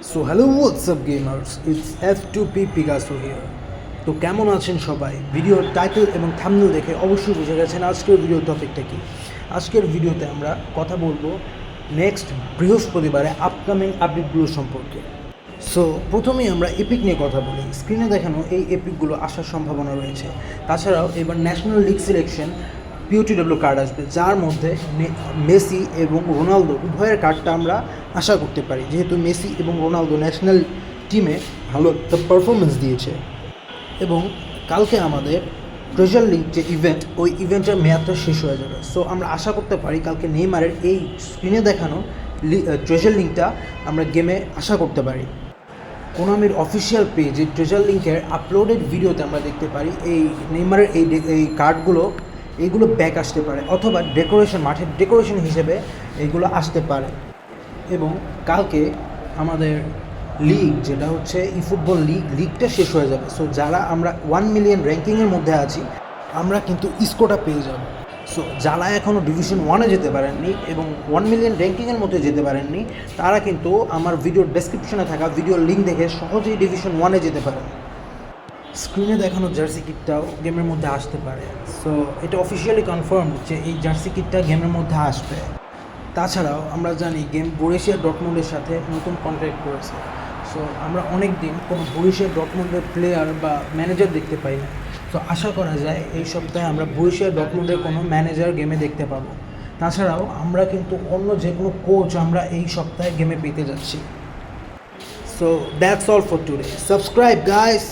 So hello WhatsApp gamers, it's F2P Picasso here. তো কেমন আছেন সবাই? ভিডিওর টাইটেল এবং থাম্বনেল দেখে অবশ্যই বুঝে গেছেন আজকের ভিডিওর টপিকটা কী। আজকের ভিডিওতে আমরা কথা বলবো নেক্সট বৃহস্পতিবারে আপকামিং আপডেটগুলো সম্পর্কে। সো প্রথমেই আমরা এপিক নিয়ে কথা বলি। স্ক্রিনে দেখানো এই এপিকগুলো আসার সম্ভাবনা রয়েছে। তাছাড়াও এবার national league selection POTW card আসবে, যার মধ্যে মেসি এবং রোনালদো উভয়ের কার্ডটা আমরা আশা করতে পারি, যেহেতু মেসি এবং রোনালদো ন্যাশনাল টিমে ভালো একটা পারফরমেন্স দিয়েছে। এবং কালকে আমাদের ট্রেজার লিঙ্ক যে ইভেন্ট, ওই ইভেন্টের মেয়াদটা শেষ হয়ে যাবে। সো আমরা আশা করতে পারি কালকে নেইমারের এই স্ক্রিনে দেখানো ট্রেজার লিঙ্কটা আমরা গেমে আশা করতে পারি। কোনামির অফিসিয়াল পেজে ট্রেজার লিঙ্কের আপলোডেড ভিডিওতে আমরা দেখতে পারি এই নেইমারের এই কার্ডগুলো এইগুলো ব্যাক আসতে পারে, অথবা ডেকোরেশন, মাঠের ডেকোরেশন হিসেবে এইগুলো আসতে পারে। এবং কালকে আমাদের লিগ, যেটা হচ্ছে ফুটবল লিগটা শেষ হয়ে যাবে। সো যারা আমরা 1 মিলিয়ন র্যাঙ্কিংয়ের মধ্যে আছি, আমরা কিন্তু ইসকোটা পেয়ে যাব। সো যারা এখনও ডিভিশন 1-এ যেতে পারেননি এবং 1 মিলিয়ন র্যাঙ্কিংয়ের মধ্যে যেতে পারেননি, তারা কিন্তু আমার ভিডিওর ডেসক্রিপশনে থাকা ভিডিওর লিঙ্ক দেখে সহজেই ডিভিশন 1-এ যেতে পারেন। স্ক্রিনে দেখানো জার্সি কিটটাও গেমের মধ্যে আসতে পারে। সো এটা অফিসিয়ালি কনফার্ম যে এই জার্সি কিটটা গেমের মধ্যে আসবে। তাছাড়াও আমরা জানি গেম বরুসিয়া ডর্টমুন্ডের সাথে নতুন কন্ট্রাক্ট করেছে। সো আমরা অনেক দিন কোনো বরুসিয়া ডর্টমুন্ডের প্লেয়ার বা ম্যানেজার দেখতে পাই না। তো আশা করা যায় এই সপ্তাহে আমরা বরুসিয়া ডর্টমুন্ডের কোনো ম্যানেজার গেমে দেখতে পাবো। তাছাড়াও আমরা কিন্তু অন্য যে কোনো কোচ আমরা এই সপ্তাহে গেমে পেতে যাচ্ছি। So that's all for today. Subscribe guys.